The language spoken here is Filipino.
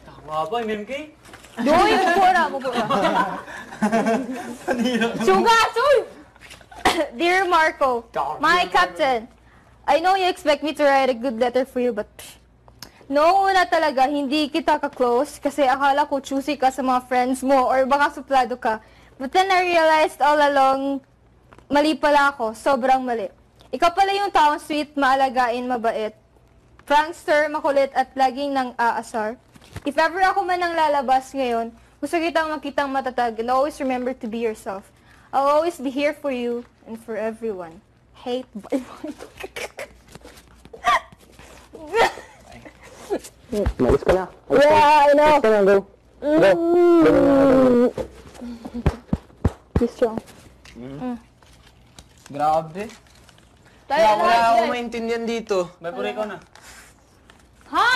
Tawa ba, MMK? Doy, mupura. Sugat, uy! Dear Marco, my captain, I know you expect me to write a good letter for you, but noong una talaga, hindi kita ka-close kasi akala ko choosy ka sa mga friends mo or baka suplado ka. But then I realized all along, mali pala ako, sobrang mali. Ikaw pala yung taong sweet, maalagain, mabait, prankster, makulit at laging nang aasar. If ever ako man ang lalabas ngayon, gusto kitang makitang matatag and always remember to be yourself. I'll always be here for you and for everyone. Hate, bye. Malis ka na. Yeah, I know. Malis ka na, go. Go. Be strong. Grabe. Tayo Wala na. akong maintindihan dito. May puri ko na. Ha?